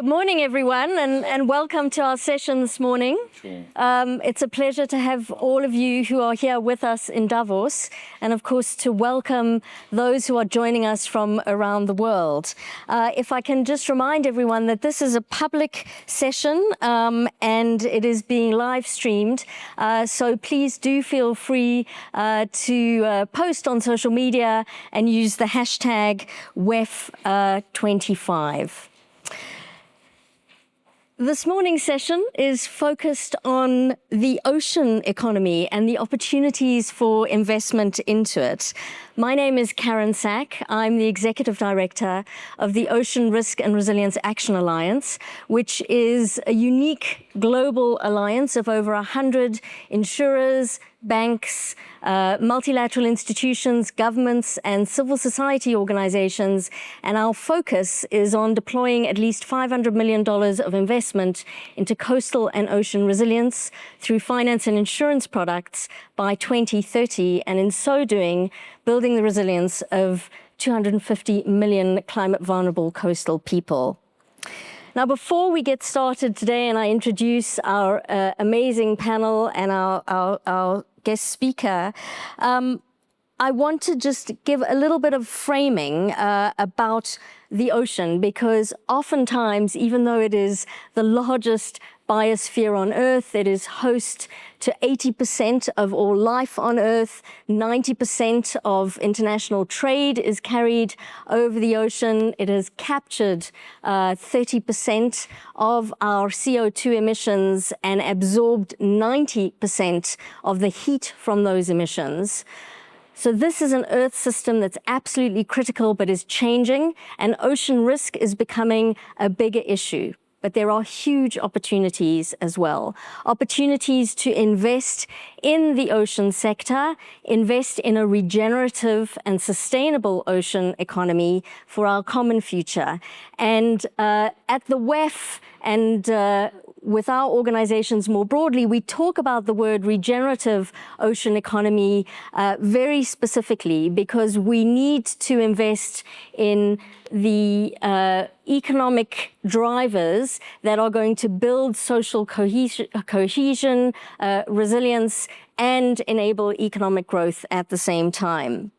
morning, everyone, and welcome to our session this morning. Sure. It's a pleasure to have all of you who are here with us in Davos, and of course to welcome those who are joining us from around the world. If I can just remind everyone that this is a public session and it is being live streamed, so please do feel free to post on social media and use the hashtag WEF25. This morning's session is focused on the ocean economy and the opportunities for investment into it. My name is Karen Sack. I'm the Executive Director of the Ocean Risk and Resilience Action Alliance, which is a unique global alliance of over 100 insurers, banks, multilateral institutions, governments, and civil society organizations. And our focus is on deploying at least $500 million of investment into coastal and ocean resilience through finance and insurance products by 2030. And in so doing, building the resilience of 250 million climate vulnerable coastal people. Now, before we get started today and I introduce our amazing panel and our guest speaker, I want to just give a little bit of framing about the ocean, because oftentimes, even though it is the largest biosphere on Earth, it is host to 80% of all life on Earth, 90% of international trade is carried over the ocean. It has captured 30% of our CO2 emissions and absorbed 90% of the heat from those emissions. So this is an Earth system that's absolutely critical but is changing, and ocean risk is becoming a bigger issue. But there are huge opportunities as well. Opportunities to invest in the ocean sector, invest in a regenerative and sustainable ocean economy for our common future. And at the WEF and with our organizations more broadly, we talk about the word regenerative ocean economy very specifically because we need to invest in the economic drivers that are going to build social cohesion, resilience, and enable economic growth at the same time.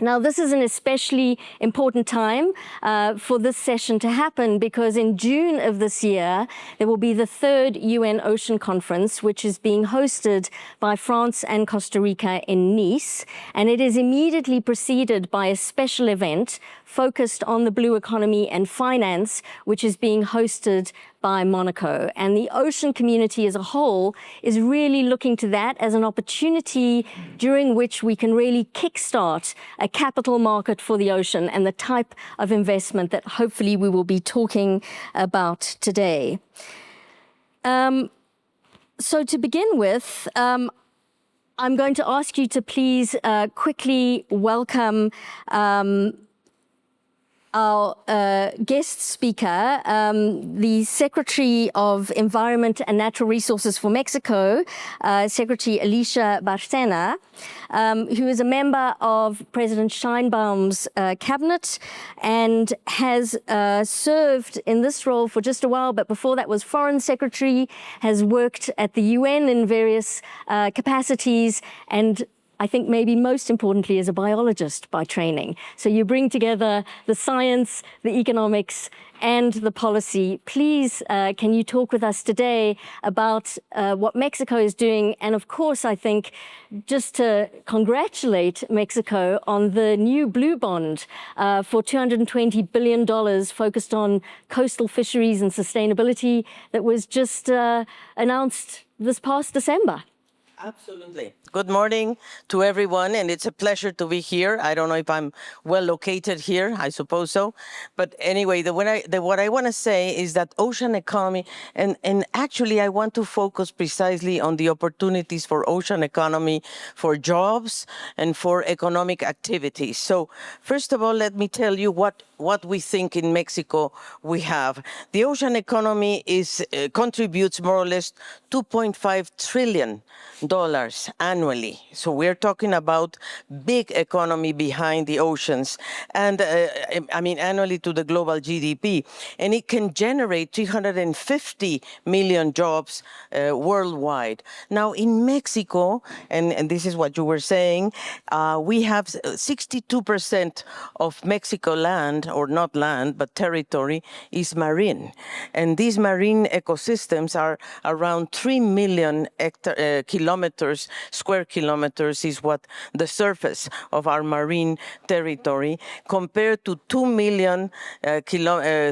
Now, this is an especially important time for this session to happen because in June of this year, there will be the third UN Ocean Conference, which is being hosted by France and Costa Rica in Nice. And it is immediately preceded by a special event focused on the blue economy and finance, which is being hosted by Monaco. And the ocean community as a whole is really looking to that as an opportunity during which we can really kickstart a capital market for the ocean and the type of investment that hopefully we will be talking about today. So to begin with, I'm going to ask you to please quickly welcome our guest speaker, the Secretary of Environment and Natural Resources for Mexico, Secretary Alicia Bárcena, who is a member of President Sheinbaum's cabinet and has served in this role for just a while, but before that was Foreign Secretary, has worked at the UN in various capacities, and I think maybe most importantly is a biologist by training. So you bring together the science, the economics, and the policy. Please, can you talk with us today about what Mexico is doing? And of course, I think just to congratulate Mexico on the new blue bond for $220 billion focused on coastal fisheries and sustainability that was just announced this past December. Absolutely. Good morning to everyone, and it's a pleasure to be here. I don't know if I'm well located here. I suppose so. But anyway, what I want to say is that ocean economy, and actually I want to focus precisely on the opportunities for ocean economy, for jobs, and for economic activities. So first of all, let me tell you what what we think in Mexico we have. The ocean economy contributes more or less $2.5 trillion annually. So we're talking about big economy behind the oceans, and I mean annually to the global GDP, and it can generate 350 million jobs worldwide. Now in Mexico, and this is what you were saying, we have 62% of Mexico land, or not land, but territory, is marine. And these marine ecosystems are around 3 million square kilometers is what the surface of our marine territory, compared to 2 million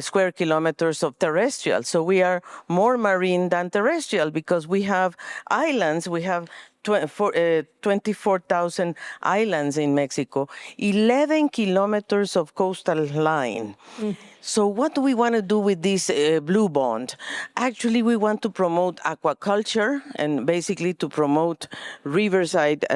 square kilometers of terrestrial. So we are more marine than terrestrial because we have islands, we have 24,000 islands in Mexico, 11 kilometers of coastal line. So what do we want to do with this blue bond? Actually, we want to promote aquaculture and basically to promote riverside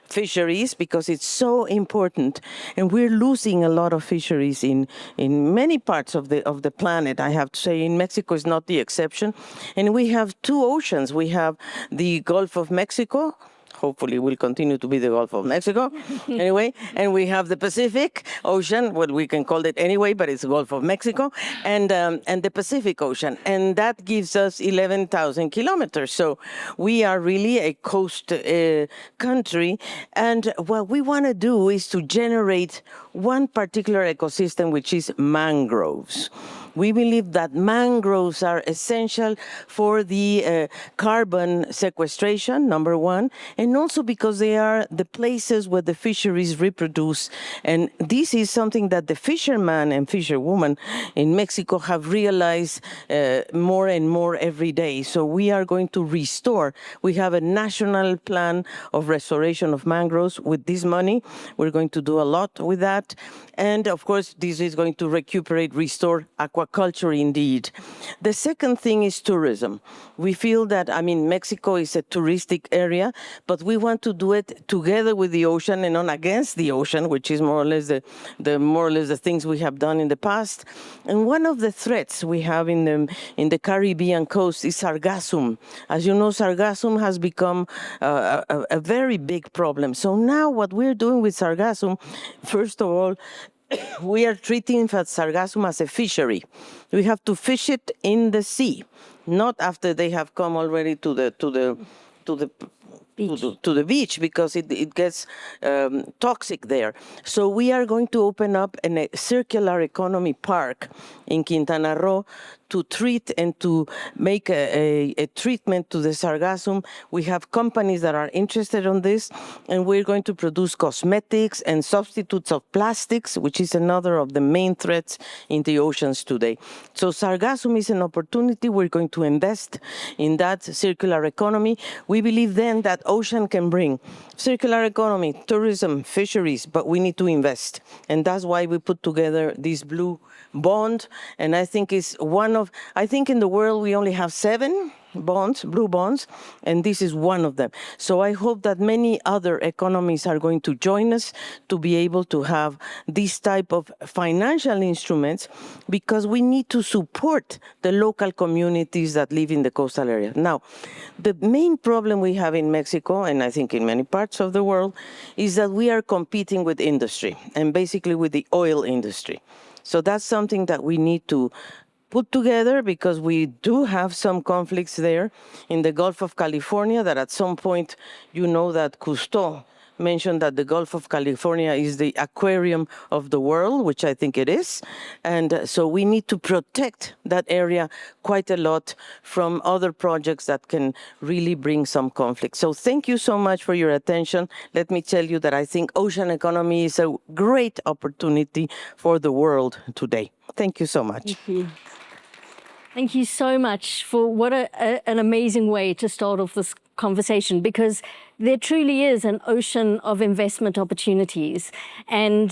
fisheries, because it's so important. And we're losing a lot of fisheries in many parts of the planet. I have to say, in Mexico is not the exception. And we have two oceans. We have the Gulf of Mexico. Hopefully will continue to be the Gulf of Mexico, anyway. And we have the Pacific Ocean, what we can call it anyway, but it's the Gulf of Mexico, and the Pacific Ocean. And that gives us 11,000 kilometers. So we are really a coast country. And what we want to do is to generate one particular ecosystem, which is mangroves. We believe that mangroves are essential for the carbon sequestration, number one, and also because they are the places where the fisheries reproduce. And this is something that the fishermen and fisherwomen in Mexico have realized more and more every day. So we are going to restore. We have a national plan of restoration of mangroves. With this money, we're going to do a lot with that. And of course, this is going to recuperate, restore aquaculture indeed. The second thing is tourism. We feel that, I mean, Mexico is a touristic area, but we want to do it together with the ocean and not against the ocean, which is more or less the things we have done in the past. And one of the threats we have in the Caribbean coast is sargassum. As you know, sargassum has become a very big problem. So now what we're doing with sargassum, first of all, we are treating sargassum as a fishery. We have to fish it in the sea, not after they have come already to the beach, because it gets toxic there. So we are going to open up a circular economy park in Quintana Roo to treat and to make a treatment to the sargassum. We have companies that are interested in this, and we're going to produce cosmetics and substitutes of plastics, which is another of the main threats in the oceans today. So sargassum is an opportunity. We're going to invest in that circular economy. We believe then that ocean can bring circular economy, tourism, fisheries, but we need to invest. And that's why we put together this blue bond. And I think I think in the world we only have 7 bonds, blue bonds, and this is one of them. So I hope that many other economies are going to join us to be able to have this type of financial instruments, because we need to support the local communities that live in the coastal area. Now, the main problem we have in Mexico, and I think in many parts of the world, is that we are competing with industry, and basically with the oil industry. So that's something that we need to put together, because we do have some conflicts there in the Gulf of California, that at some point, you know that Cousteau mentioned that the Gulf of California is the aquarium of the world, which I think it is. And so we need to protect that area quite a lot from other projects that can really bring some conflict. So thank you so much for your attention. Let me tell you that I think ocean economy is a great opportunity for the world today. Thank you so much. Thank you. Thank you so much for what an amazing way to start off this conversation, because there truly is an ocean of investment opportunities. And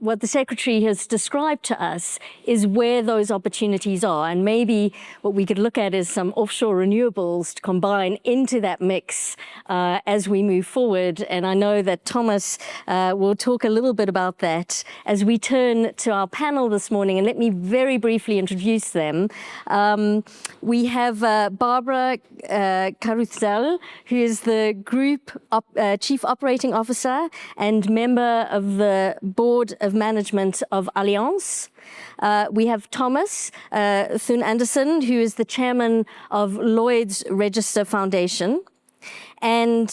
what the Secretary has described to us is where those opportunities are. And maybe what we could look at is some offshore renewables to combine into that mix as we move forward. And I know that Thomas will talk a little bit about that as we turn to our panel this morning. And let me very briefly introduce them. We have Barbara Carusel, who is the Group Chief Operating Officer and member of the Board of Management of Allianz. We have Thomas Thun Anderson, who is the chairman of Lloyd's Register Foundation. And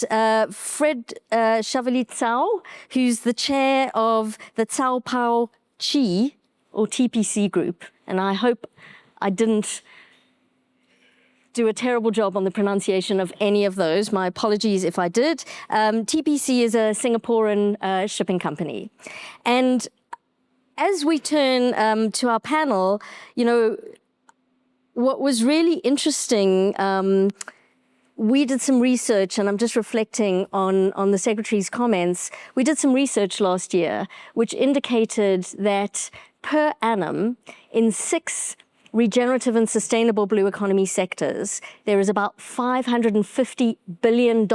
Fred Chevalier-Tsao, who's the chair of the Tsao Pao Chi, or TPC Group. And I hope I didn't do a terrible job on the pronunciation of any of those. My apologies if I did. TPC is a Singaporean shipping company. And as we turn to our panel, you know, what was really interesting, we did some research, and I'm just reflecting on the Secretary's comments. We did some research last year, which indicated that per annum in 6 regenerative and sustainable blue economy sectors, there is about $550 billion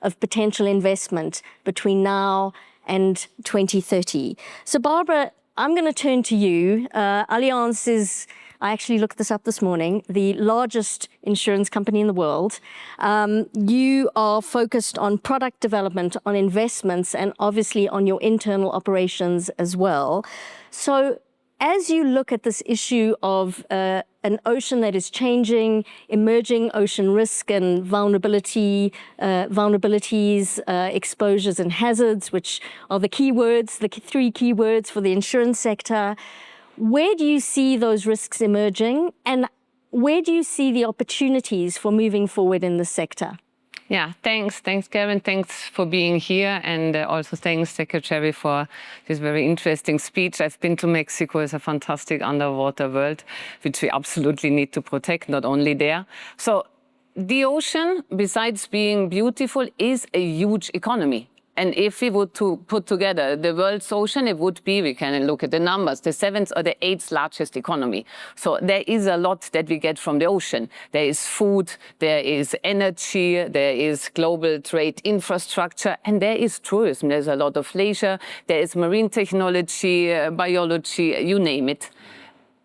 of potential investment between now and 2030. So Barbara, I'm going to turn to you. Allianz is, I actually looked this up this morning, the largest insurance company in the world. You are focused on product development, on investments, and obviously on your internal operations as well. So as you look at this issue of an ocean that is changing, emerging ocean risk and vulnerabilities, exposures and hazards, which are the keywords, the 3 keywords for the insurance sector, where do you see those risks emerging, and where do you see the opportunities for moving forward in the sector? Yeah, thanks, Karen. Thanks for being here, and also thanks, Secretary, for this very interesting speech. I've been to Mexico. It's a fantastic underwater world, which we absolutely need to protect, not only there. So the ocean, besides being beautiful, is a huge economy. And if we were to put together the world's ocean, it would be, we can look at the numbers, the 7th or the 8th largest economy. So there is a lot that we get from the ocean. There is food, there is energy, there is global trade infrastructure, and there is tourism. There's a lot of leisure, there is marine technology, biology, you name it.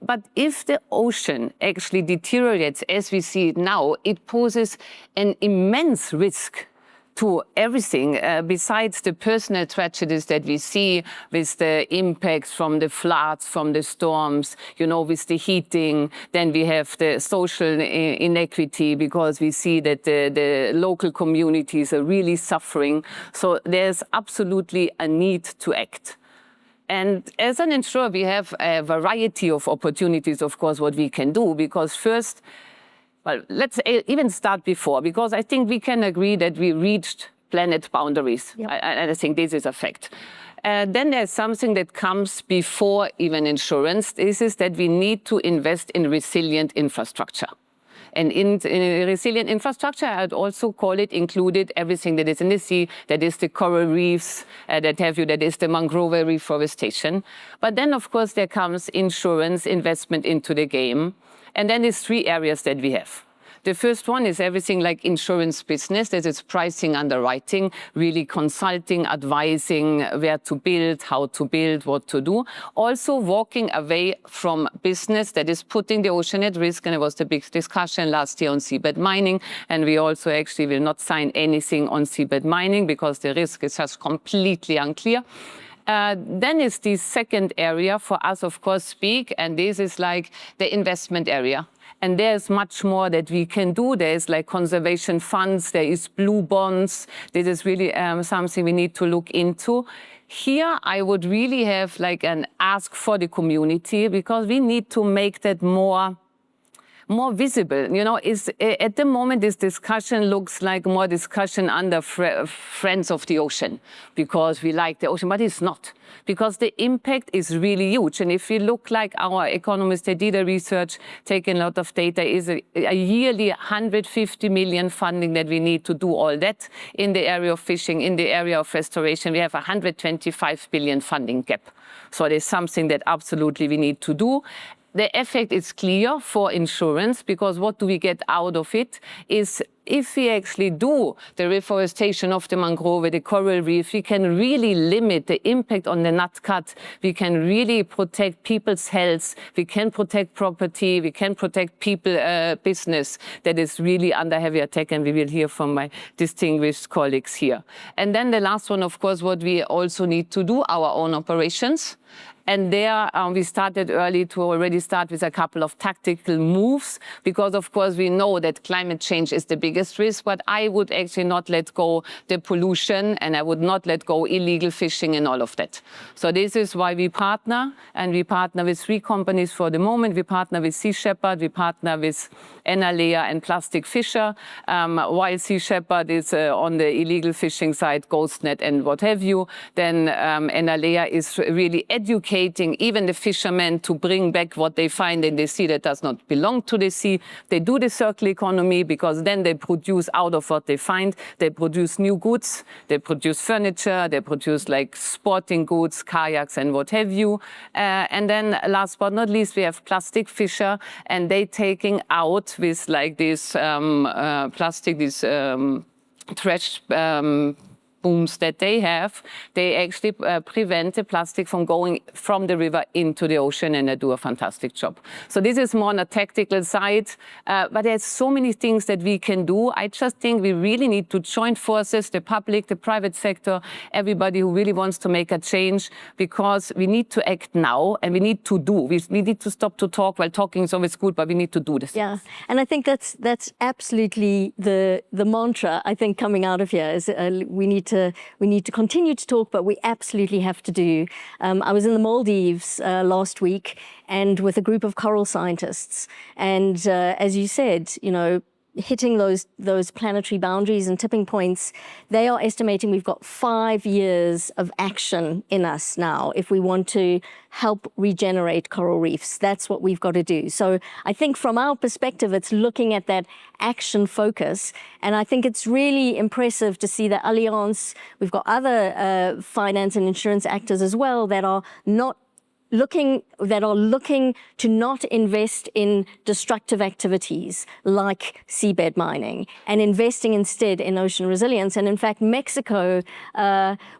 But if the ocean actually deteriorates as we see it now, it poses an immense risk to everything besides the personal tragedies that we see with the impacts from the floods, from the storms, you know, with the heating. Then we have the social inequity because we see that the local communities are really suffering. So there's absolutely a need to act. And as an insurer, we have a variety of opportunities, of course, what we can do, because first, well, let's even start before, because I think we can agree that we reached planet boundaries. Yep. And I think this is a fact. Then there's something that comes before even insurance. This is that we need to invest in resilient infrastructure. And in resilient infrastructure, I'd also call it included everything that is in the sea, that is the coral reefs, that is the mangrove reforestation. But then, of course, there comes insurance investment into the game. And then there's 3 areas that we have. The first one is everything like insurance business, that is pricing, underwriting, really consulting, advising where to build, how to build, what to do. Also walking away from business that is putting the ocean at risk. And it was the big discussion last year on seabed mining. And we also actually will not sign anything on seabed mining because the risk is just completely unclear. Then is the second area for us, of course, speak, and this is like the investment area. And there's much more that we can do. There's like conservation funds, there is blue bonds. This is really something we need to look into. Here, I would really have like an ask for the community, because we need to make that more more visible. You know, at the moment, this discussion looks like more discussion under friends of the ocean, because we like the ocean, but it's not, because the impact is really huge. And if we look like our economists, they did a research, taking a lot of data, is a yearly 150 million funding that we need to do all that in the area of fishing, in the area of restoration. We have a 125 billion funding gap. So it is something that absolutely we need to do. The effect is clear for insurance, because what do we get out of it is, if we actually do the reforestation of the mangrove, the coral reef, we can really limit the impact on the nut cut. We can really protect people's health. We can protect property. We can protect people, business that is really under heavy attack. And we will hear from my distinguished colleagues here. And then the last one, of course, what we also need to do, our own operations. And there we started early to already start with a couple of tactical moves, because of course we know that climate change is the biggest risk, but I would actually not let go the pollution, and I would not let go illegal fishing and all of that. So this is why we partner, and we partner with 3 companies for the moment. We partner with Sea Shepherd, we partner with Enalea and Plastic Fisher, while Sea Shepherd is on the illegal fishing side, GhostNet and what have you. Then Enalea is really educating even the fishermen to bring back what they find in the sea that does not belong to the sea. They do the circular economy, because then they produce out of what they find. They produce new goods, they produce furniture, they produce like sporting goods, kayaks and what have you. And then last but not least, we have Plastic Fisher, and they taking out with like this plastic, this trash booms that they have, they actually prevent the plastic from going from the river into the ocean, and they do a fantastic job. So this is more on a tactical side, but there's so many things that we can do. I just think we really need to join forces, the public, the private sector, everybody who really wants to make a change, because we need to act now, and we need to do. We need to stop to talk. Well, talking is always good, but we need to do this. Yeah, and I think that's absolutely the mantra, I think, coming out of here is we need to continue to talk, but we absolutely have to do. I was in the Maldives last week, and with a group of coral scientists, and as you said, you know, hitting those planetary boundaries and tipping points, they are estimating we've got 5 years of action in us now if we want to help regenerate coral reefs. That's what we've got to do. So I think from our perspective, it's looking at that action focus. And I think it's really impressive to see that Allianz, we've got other finance and insurance actors as well that are looking to not invest in destructive activities like seabed mining, and investing instead in ocean resilience. And in fact, Mexico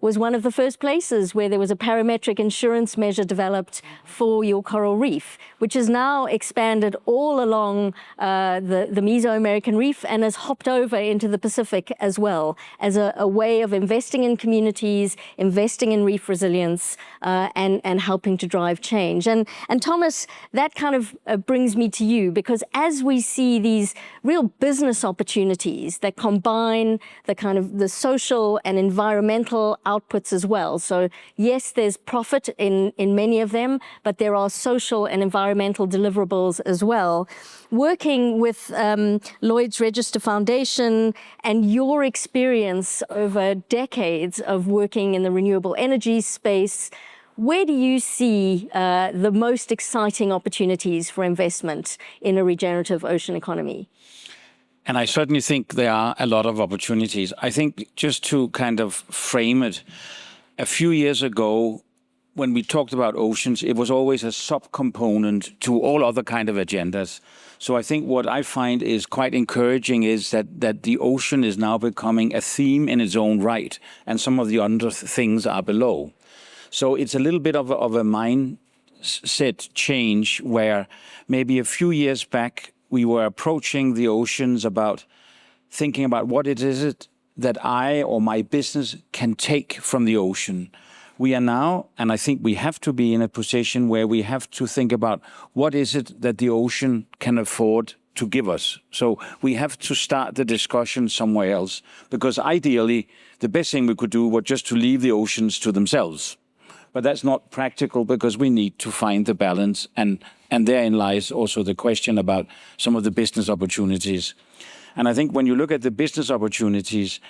was one of the first places where there was a parametric insurance measure developed for your coral reef, which has now expanded all along the Mesoamerican reef and has hopped over into the Pacific as well, as a way of investing in communities, investing in reef resilience, and helping to drive change. And Thomas, that kind of brings me to you, because as we see these real business opportunities that combine the kind of the social and environmental outputs as well. So yes, there's profit in many of them, but there are social and environmental deliverables as well. Working with Lloyd's Register Foundation and your experience over decades of working in the renewable energy space, where do you see the most exciting opportunities for investment in a regenerative ocean economy? And I certainly think there are a lot of opportunities. I think just to kind of frame it, a few years ago, when we talked about oceans, it was always a subcomponent to all other kind of agendas. So I think what I find is quite encouraging is that the ocean is now becoming a theme in its own right, and some of the other things are below. So it's a little bit of a mindset change, where maybe a few years back we were approaching the oceans about thinking about what it is that I or my business can take from the ocean. We are now, and I think we have to be in a position where we have to think about what is it that the ocean can afford to give us. So we have to start the discussion somewhere else, because ideally the best thing we could do was just to leave the oceans to themselves. But that's not practical, because we need to find the balance and And therein lies also the question about some of the business opportunities. And I think when you look at the business opportunities,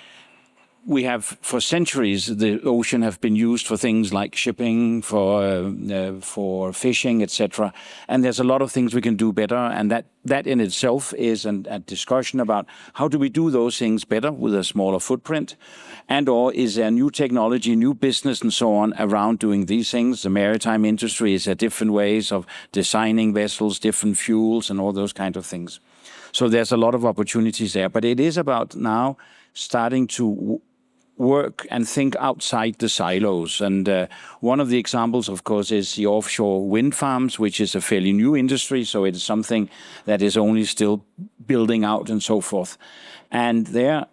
we have, for centuries, the ocean have been used for things like shipping, for fishing, etc. And there's a lot of things we can do better. And that in itself is a discussion about how do we do those things better with a smaller footprint, and or is there new technology, new business, and so on around doing these things. The maritime industry is different ways of designing vessels, different fuels, and all those kind of things. So there's a lot of opportunities there. But it is about now starting to work and think outside the silos. And one of the examples, of course, is the offshore wind farms, which is a fairly new industry. So it is something that is only still building out and so forth. And there,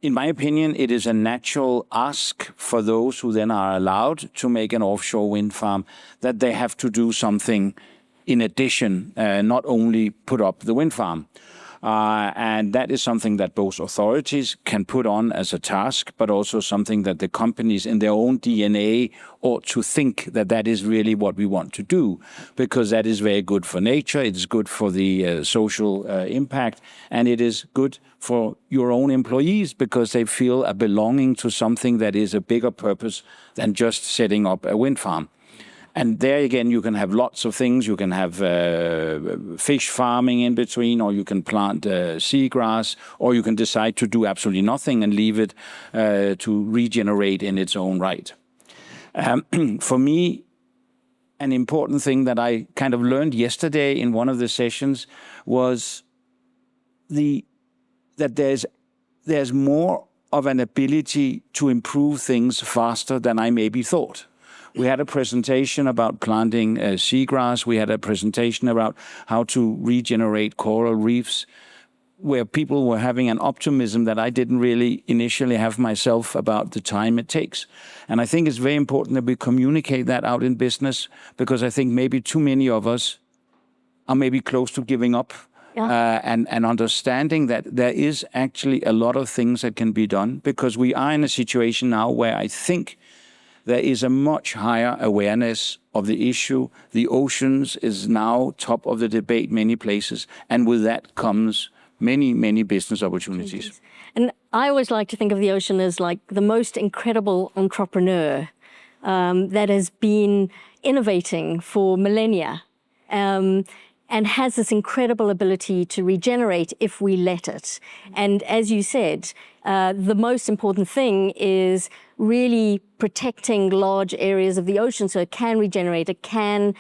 in my opinion, it is a natural ask for those who then are allowed to make an offshore wind farm that they have to do something in addition, not only put up the wind farm. And that is something that both authorities can put on as a task, but also something that the companies in their own DNA ought to think that that is really what we want to do, because that is very good for nature, it is good for the social impact, and it is good for your own employees because they feel a belonging to something that is a bigger purpose than just setting up a wind farm. And there again, you can have lots of things. You can have fish farming in between, or you can plant seagrass, or you can decide to do absolutely nothing and leave it to regenerate in its own right. For me, an important thing that I kind of learned yesterday in one of the sessions was that there's more of an ability to improve things faster than I maybe thought. We had a presentation about planting seagrass. We had a presentation about how to regenerate coral reefs, where people were having an optimism that I didn't really initially have myself about the time it takes. And I think it's very important that we communicate that out in business, because I think maybe too many of us are maybe close to giving up. Yeah. And understanding that there is actually a lot of things that can be done, because we are in a situation now where I think there is a much higher awareness of the issue. The oceans is now top of the debate many places, and with that comes many, many business opportunities. And I always like to think of the ocean as like the most incredible entrepreneur that has been innovating for millennia. And has this incredible ability to regenerate if we let it. And as you said, the most important thing is really protecting large areas of the ocean so it can regenerate, it can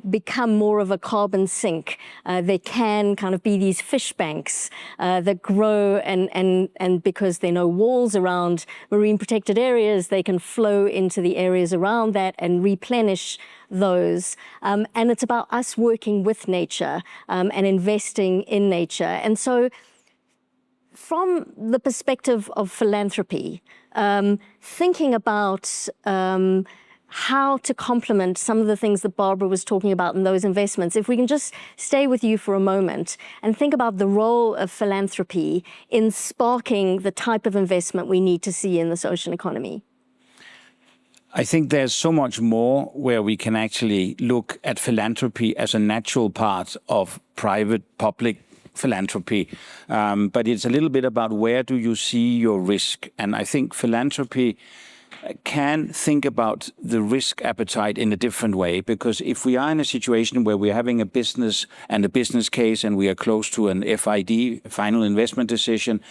become more of a carbon sink. There can kind of be these fish banks that grow, and because there are no walls around marine protected areas, they can flow into the areas around that and replenish those. And it's about us working with nature and investing in nature. And so from the perspective of philanthropy, thinking about how to complement some of the things that Barbara was talking about in those investments, if we can just stay with you for a moment and think about the role of philanthropy in sparking the type of investment we need to see in this ocean economy. I think there's so much more where we can actually look at philanthropy as a natural part of private-public philanthropy. But it's a little bit about where do you see your risk. And I think philanthropy can think about the risk appetite in a different way, because if we are in a situation where we're having a business and a business case and we are close to an FID, final investment decision,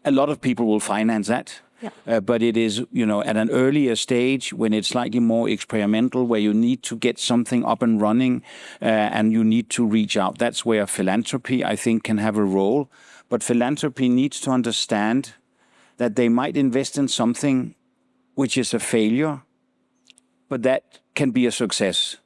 a lot of people will finance that. Yeah. But it is, at an earlier stage when it's slightly more experimental, where you need to get something up and running and you need to reach out. That's where philanthropy, I think, can have a role. But philanthropy needs to understand that they might invest in something which is a failure, but that can be a success,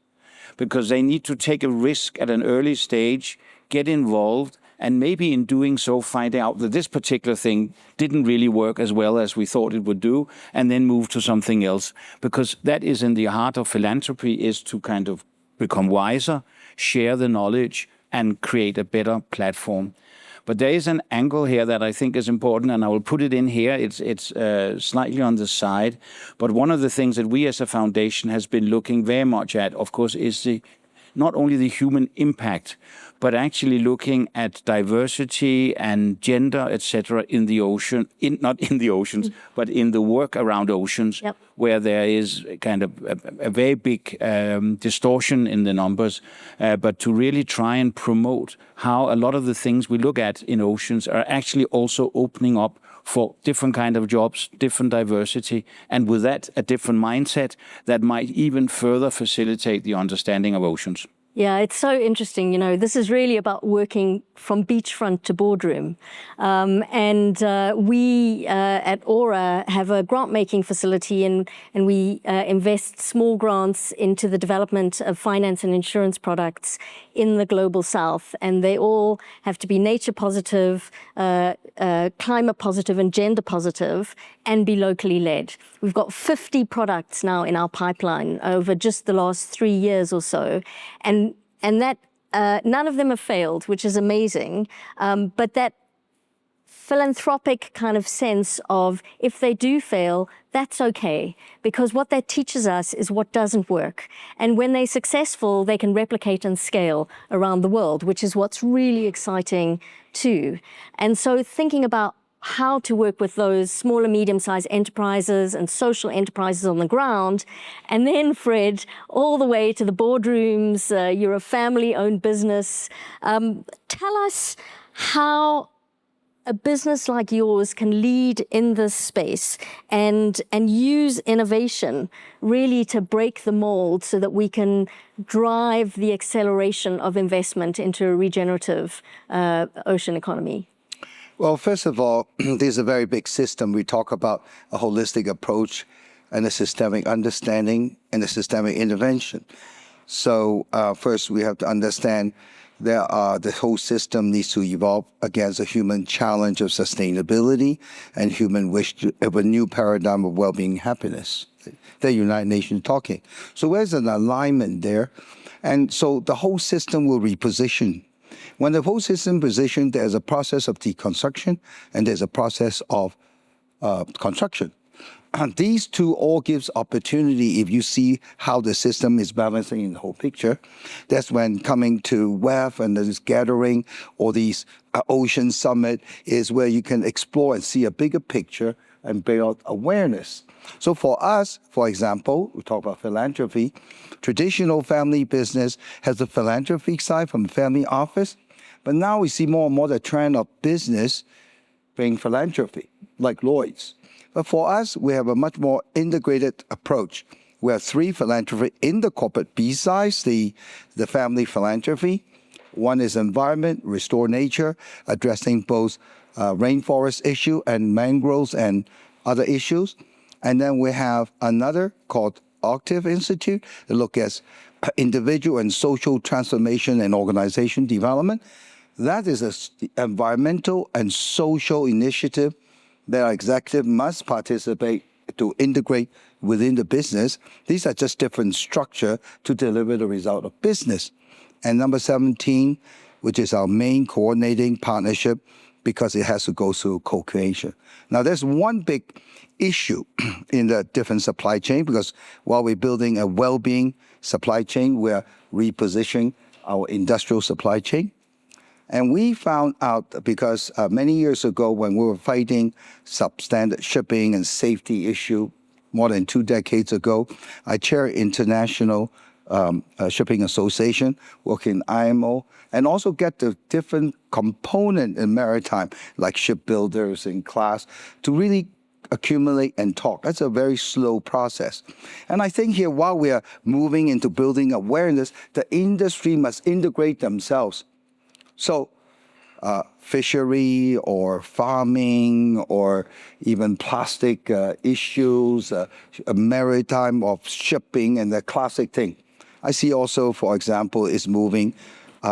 because they need to take a risk at an early stage, get involved, and maybe in doing so find out that this particular thing didn't really work as well as we thought it would do, and then move to something else. Because that is in the heart of philanthropy, is to kind of become wiser, share the knowledge, and create a better platform. But there is an angle here that I think is important, and I will put it in here. It's slightly on the side. But one of the things that we as a foundation has been looking very much at, of course, is the not only the human impact, but actually looking at diversity and gender, etc., in the ocean, not in the oceans, but in the work around oceans, Yep. where there is kind of a very big distortion in the numbers, but to really try and promote how a lot of the things we look at in oceans are actually also opening up for different kind of jobs, different diversity, and with that, a different mindset that might even further facilitate the understanding of oceans. Yeah, it's so interesting. You know, this is really about working from beachfront to boardroom. We at Aura have a grant-making facility, and we invest small grants into the development of finance and insurance products in the global south. And they all have to be nature positive, climate positive, and gender positive, and be locally led. We've got 50 products now in our pipeline over just the last 3 years or so. And that none of them have failed, which is amazing. But that philanthropic kind of sense of if they do fail, that's okay. Because what that teaches us is what doesn't work. And when they're successful, they can replicate and scale around the world, which is what's really exciting too. And so thinking about how to work with those small and medium-sized enterprises and social enterprises on the ground. And then, Fred, all the way to the boardrooms, you're a family-owned business. Tell us how a business like yours can lead in this space and use innovation really to break the mold so that we can drive the acceleration of investment into a regenerative ocean economy. Well, first of all, this is a very big system. We talk about a holistic approach and a systemic understanding and a systemic intervention. So first, we have to understand the whole system needs to evolve against a human challenge of sustainability and human wish of a new paradigm of well-being and happiness. The United Nations talking. So there's an alignment there. And so the whole system will reposition. When the whole system positioned, there's a process of deconstruction and there's a process of construction. And these two all gives opportunity if you see how the system is balancing in the whole picture. That's when coming to WEF and this gathering or these ocean summit is where you can explore and see a bigger picture and build awareness. So for us, for example, we talk about philanthropy. Traditional family business has a philanthropy side from family office, but now we see more and more the trend of business being philanthropy, like Lloyd's. But for us, we have a much more integrated approach. We have 3 philanthropy in the corporate besides the family philanthropy. One is environment, restore nature, addressing both rainforest issue and mangroves and other issues. And then we have another called Octave Institute that look at individual and social transformation and organization development. That is an environmental and social initiative that our executive must participate to integrate within the business. These are just different structure to deliver the result of business. And number 17, which is our main coordinating partnership, because it has to go through co-creation. Now, there's one big issue in the different supply chain, because while we're building a well-being supply chain, we're repositioning our industrial supply chain. And we found out because many years ago when we were fighting substandard shipping and safety issue, more than 2 decades ago, I chair International Shipping Association, work in IMO, and also get the different component in maritime, like shipbuilders and class, to really accumulate and talk. That's a very slow process. And I think here, while we are moving into building awareness, the industry must integrate themselves. So fishery or farming or even plastic issues, maritime of shipping and the classic thing. I see also, for example, is moving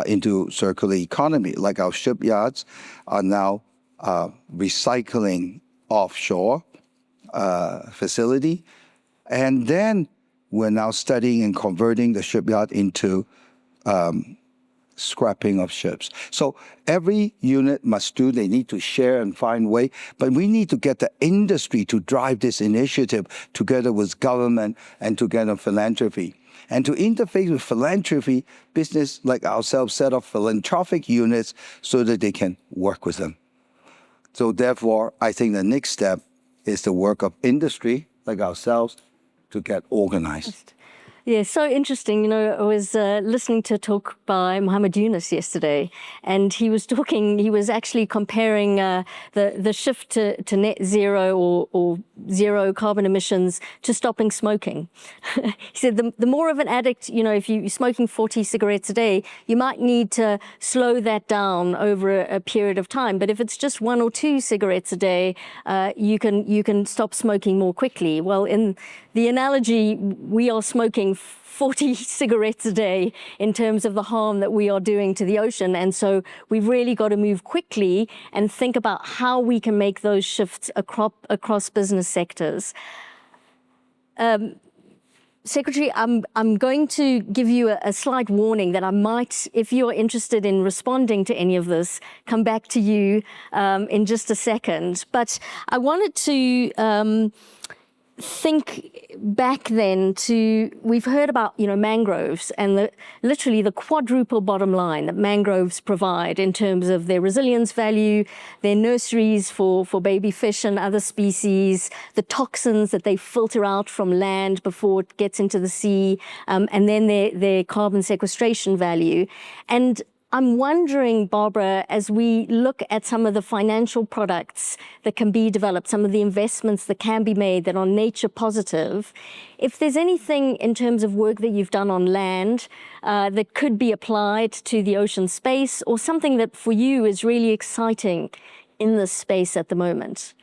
into circular economy, like our shipyards are now recycling offshore facility. And then we're now studying and converting the shipyard into scrapping of ships. So every unit must do, they need to share and find way, but we need to get the industry to drive this initiative together with government and together philanthropy. and to interface with philanthropy, business like ourselves set up philanthropic units so that they can work with them. So therefore, I think the next step is the work of industry like ourselves to get organized. Yeah, so interesting. You know, I was listening to a talk by Muhammad Yunus yesterday, and he was actually comparing the shift to net zero or zero carbon emissions to stopping smoking. He said the more of an addict, you know, if you're smoking 40 cigarettes a day, you might need to slow that down over a period of time. But if it's just 1 or 2 cigarettes a day, you can stop smoking more quickly. Well, in the analogy, we are smoking 40 cigarettes a day in terms of the harm that we are doing to the ocean. And so we've really got to move quickly and think about how we can make those shifts across business sectors. Secretary, I'm going to give you a slight warning that I might, if you're interested in responding to any of this, come back to you in just a second. But I wanted to think back then to, we've heard about, you know, mangroves and literally the quadruple bottom line that mangroves provide in terms of their resilience value, their nurseries for baby fish and other species, the toxins that they filter out from land before it gets into the sea, and then their carbon sequestration value. And I'm wondering, Barbara, as we look at some of the financial products that can be developed, some of the investments that can be made that are nature positive, if there's anything in terms of work that you've done on land that could be applied to the ocean space, or something that for you is really exciting in this space at the moment.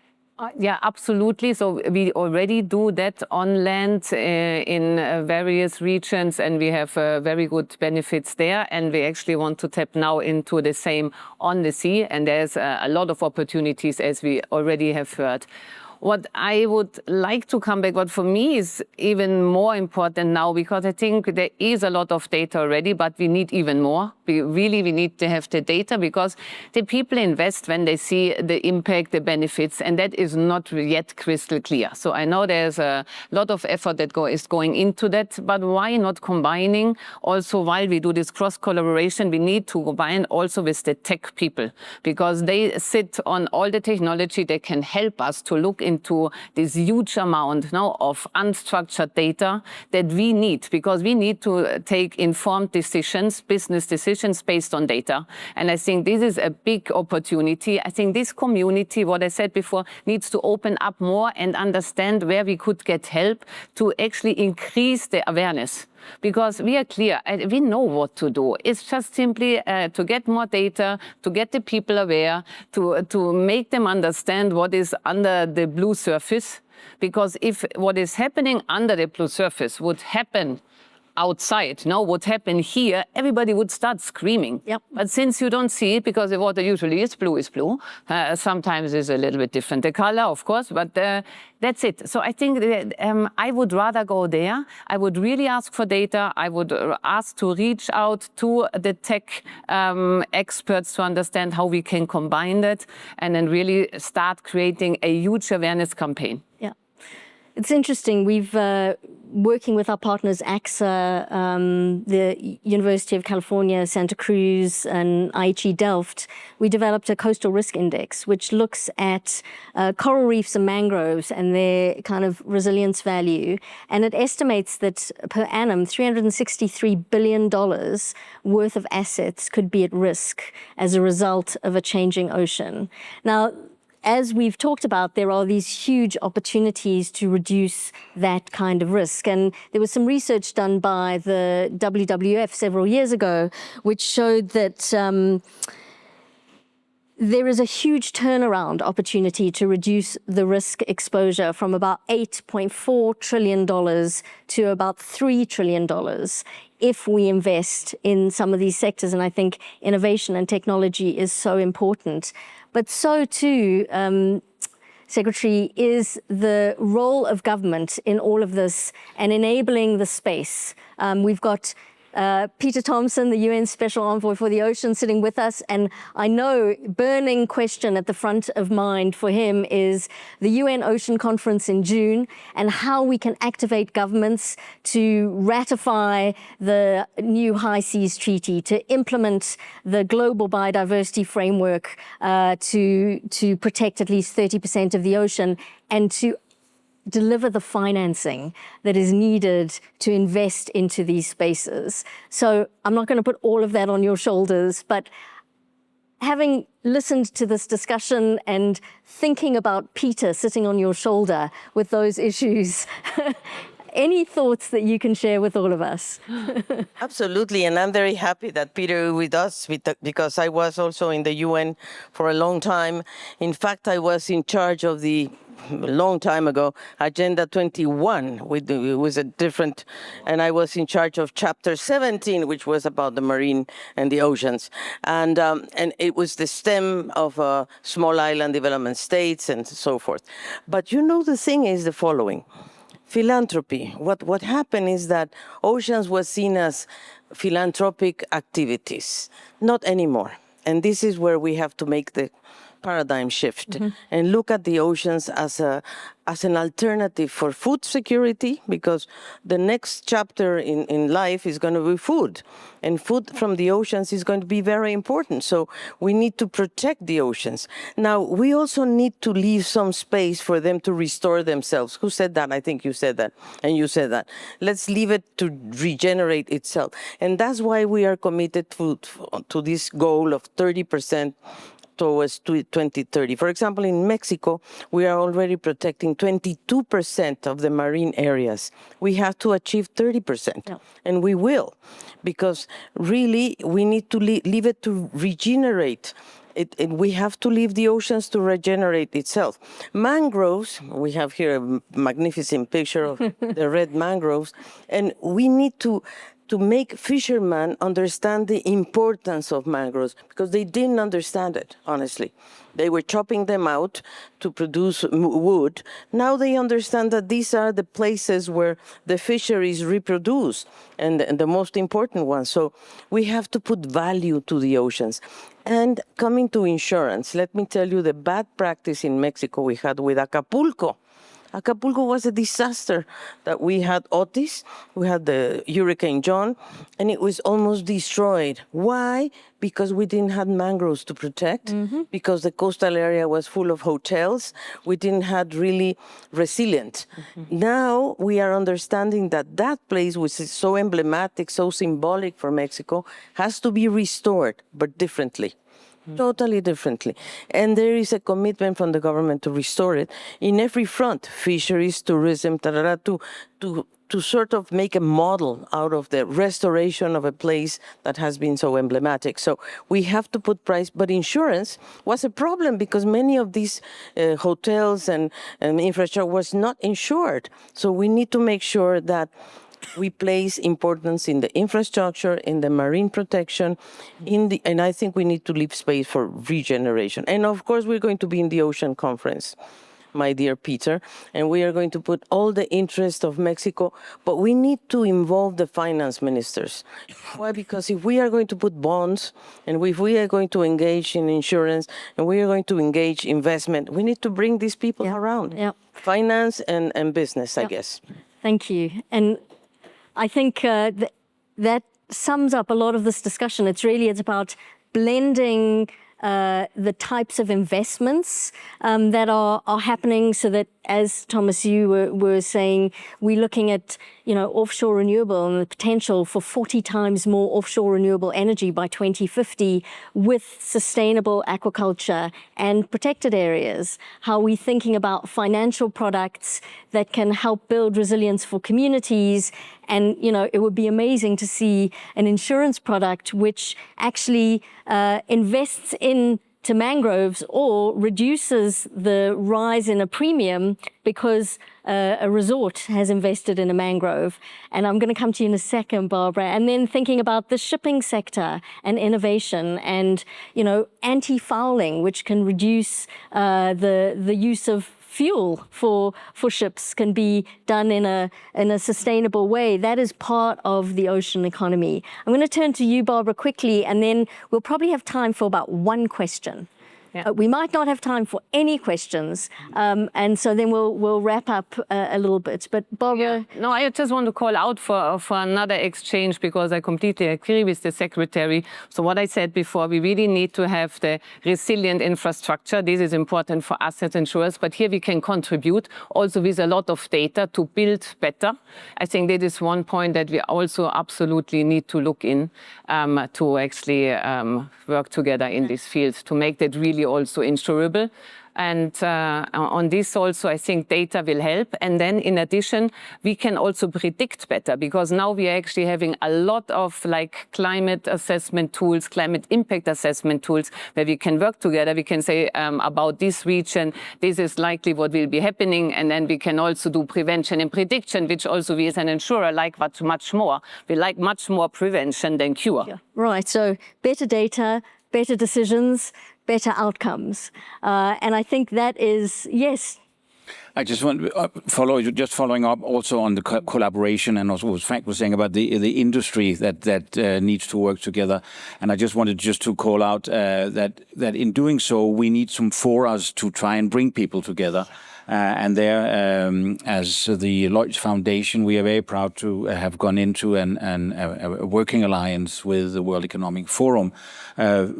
Yeah, absolutely. So we already do that on land in various regions, and we have very good benefits there. And we actually want to tap now into the same on the sea. And there's a lot of opportunities, as we already have heard. What I would like to come back, what for me is even more important now, because I think there is a lot of data already, but we need even more. We need to have the data, because the people invest when they see the impact, the benefits, and that is not yet crystal clear. So I know there's a lot of effort that is going into that, but why not combining also, while we do this cross collaboration, we need to combine also with the tech people, because they sit on all the technology that can help us to look into this huge amount now of unstructured data that we need, because we need to take informed decisions, business decisions based on data. And I think this is a big opportunity. I think this community, what I said before, needs to open up more and understand where we could get help to actually increase the awareness. Because we are clear, we know what to do. It's just simply to get more data, to get the people aware, to make them understand what is under the blue surface. Because if what is happening under the blue surface would happen outside, now what happened here, everybody would start screaming. Yep. But since you don't see it, because the water usually is blue, sometimes it's a little bit different, the color, of course, but that's it. So I think that, I would rather go there. I would really ask for data. I would ask to reach out to the tech experts to understand how we can combine that, and then really start creating a huge awareness campaign. Yeah. It's interesting. We've working with our partners AXA, the University of California, Santa Cruz, and IHE Delft. We developed a coastal risk index, which looks at coral reefs and mangroves and their kind of resilience value. And it estimates that per annum, $363 billion worth of assets could be at risk as a result of a changing ocean. Now, as we've talked about, there are these huge opportunities to reduce that kind of risk. And there was some research done by the WWF several years ago, which showed that there is a huge turnaround opportunity to reduce the risk exposure from about $8.4 trillion to about $3 trillion if we invest in some of these sectors. And I think innovation and technology is so important. But so too, Secretary, is the role of government in all of this and enabling the space. We've got Peter Thompson, the UN Special Envoy for the Ocean, sitting with us. And I know burning question at the front of mind for him is the UN Ocean Conference in June and how we can activate governments to ratify the new High Seas Treaty, to implement the global biodiversity framework to protect at least 30% of the ocean, and to deliver the financing that is needed to invest into these spaces. So I'm not going to put all of that on your shoulders, but having listened to this discussion and thinking about Peter sitting on your shoulder with those issues, any thoughts that you can share with all of us? Absolutely, and I'm very happy that Peter is with us because I was also in the UN for a long time. In fact, I was in charge of the a long time ago, Agenda 21, it was a different, and I was in charge of Chapter 17, which was about the marine and the oceans. And it was the stem of small island development states and so forth. But you know, the thing is the following. Philanthropy, what happened is that oceans was seen as philanthropic activities, not anymore. And this is where we have to make the paradigm shift and look at the oceans as an alternative for food security, because the next chapter in life is going to be food, and food from the oceans is going to be very important. So we need to protect the oceans. Now, we also need to leave some space for them to restore themselves. Who said that? I think you said that, and you said that. Let's leave it to regenerate itself. And that's why we are committed to this goal of 30% towards 2030. For example, in Mexico, we are already protecting 22% of the marine areas. We have to achieve 30%, and we will, because really we need to leave it to regenerate. We have to leave the oceans to regenerate itself. Mangroves, we have here a magnificent picture of the red mangroves, and we need to make fishermen understand the importance of mangroves, because they didn't understand it, honestly. They were chopping them out to produce wood. Now they understand that these are the places where the fisheries reproduce, and the most important ones. So we have to put value to the oceans. And coming to insurance, let me tell you the bad practice in Mexico we had with Acapulco. Acapulco was a disaster. That we had Otis, we had the Hurricane John, and it was almost destroyed. Why? Because we didn't have mangroves to protect, because the coastal area was full of hotels. We didn't have really resilient. Now we are understanding that that place, which is so emblematic, so symbolic for Mexico, has to be restored, but differently. Totally differently. And there is a commitment from the government to restore it in every front, fisheries, tourism, to sort of make a model out of the restoration of a place that has been so emblematic. So we have to put price, but insurance was a problem because many of these hotels and infrastructure was not insured. So we need to make sure that we place importance in the infrastructure, in the marine protection, and I think we need to leave space for regeneration. And of course, we're going to be in the Ocean Conference, my dear Peter, and we are going to put all the interest of Mexico, but we need to involve the finance ministers. Why? Because if we are going to put bonds, and if we are going to engage in insurance, and we are going to engage investment, we need to bring these people around. Finance and business, I guess. Thank you. And I think that sums up a lot of this discussion. It's about blending the types of investments that are happening, so that, as Thomas, you were saying, we're looking at offshore renewable and the potential for 40 times more offshore renewable energy by 2050 with sustainable aquaculture and protected areas. How are we thinking about financial products that can help build resilience for communities? And, it would be amazing to see an insurance product which actually invests into mangroves or reduces the rise in a premium because a resort has invested in a mangrove. And I'm going to come to you in a second, Barbara. And then thinking about the shipping sector and innovation and, anti-fouling, which can reduce the use of fuel for ships can be done in a sustainable way. That is part of the ocean economy. I'm going to turn to you, Barbara, quickly, and then we'll probably have time for about one question. Yeah. We might not have time for any questions, and so then we'll wrap up a little bit. But Barbara, No, I just want to call out for another exchange, because I completely agree with the Secretary. So what I said before, we really need to have the resilient infrastructure. This is important for asset insurers, but here we can contribute also with a lot of data to build better. I think that is one point that we also absolutely need to look in to actually work together in this field to make that really also insurable. And on this also, I think data will help. And then in addition, we can also predict better, because now we are actually having a lot of like climate assessment tools, climate impact assessment tools, where we can work together. We can say about this region, this is likely what will be happening. And then we can also do prevention and prediction, which also we as an insurer like much more. We like much more prevention than cure. yeah, right, so better data, better decisions, better outcomes. And I think that is, yes. I just want to following up also on the collaboration, and also what Frank was saying about the industry that needs to work together. And I just wanted to call out that in doing so, we need some forums to try and bring people together. And there, as the Lloyds Foundation, we are very proud to have gone into a working alliance with the World Economic Forum,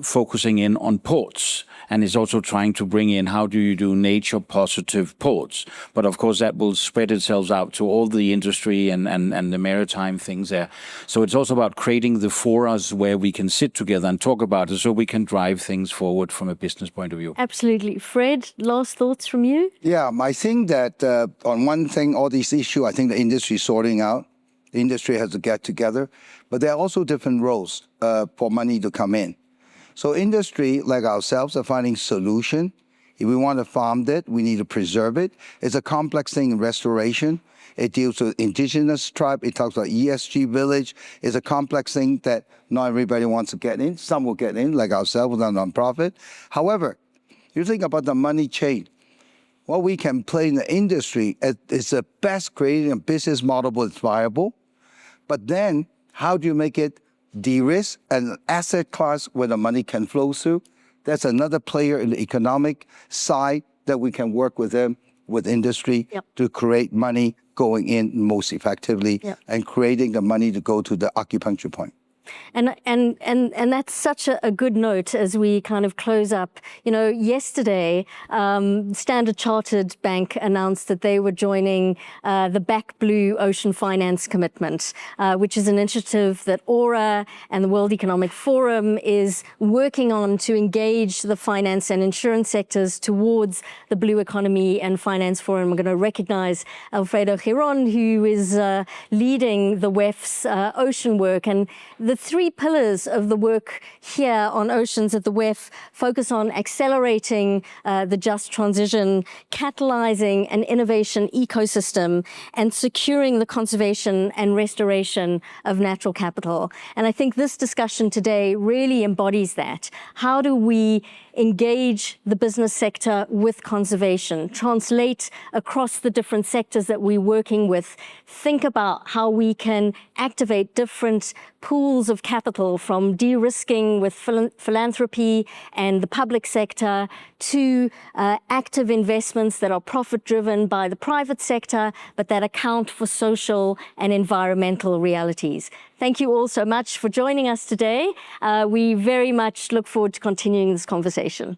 focusing in on ports. And it's also trying to bring in how do you do nature-positive ports. But of course, that will spread itself out to all the industry and the maritime things there. So it's also about creating the forums where we can sit together and talk about it, so we can drive things forward from a business point of view. Absolutely. Fred, last thoughts from you? Yeah, I think that on one thing, all these issues, I think the industry is sorting out. The industry has to get together. But there are also different roles for money to come in. So industry, like ourselves, are finding solution. If we want to farm it, we need to preserve it. It's a complex thing in restoration. It deals with indigenous tribe. It talks about ESG village. It's a complex thing that not everybody wants to get in. Some will get in, like ourselves, with a nonprofit. However, you think about the money chain. What we can play in the industry is the best creating a business model that's viable. But then, how do you make it de-risk an asset class where the money can flow through? That's another player in the economic side that we can work with them, with industry, to create money going in most effectively and creating the money to go to the acupuncture point. And that's such a good note as we kind of close up. You know, yesterday, Standard Chartered Bank announced that they were joining the Back Blue Ocean Finance Commitment, which is an initiative that Aura and the World Economic Forum is working on to engage the finance and insurance sectors towards the blue economy and finance forum. We're going to recognize Alfredo Giron, who is leading the WEF's ocean work. And the three pillars of the work here on oceans at the WEF focus on accelerating the just transition, catalyzing an innovation ecosystem, and securing the conservation and restoration of natural capital. And I think this discussion today really embodies that. How do we engage the business sector with conservation, translate across the different sectors that we're working with, think about how we can activate different pools of capital, from de-risking with philanthropy and the public sector to active investments that are profit-driven by the private sector, but that account for social and environmental realities. Thank you all so much for joining us today. We very much look forward to continuing this conversation.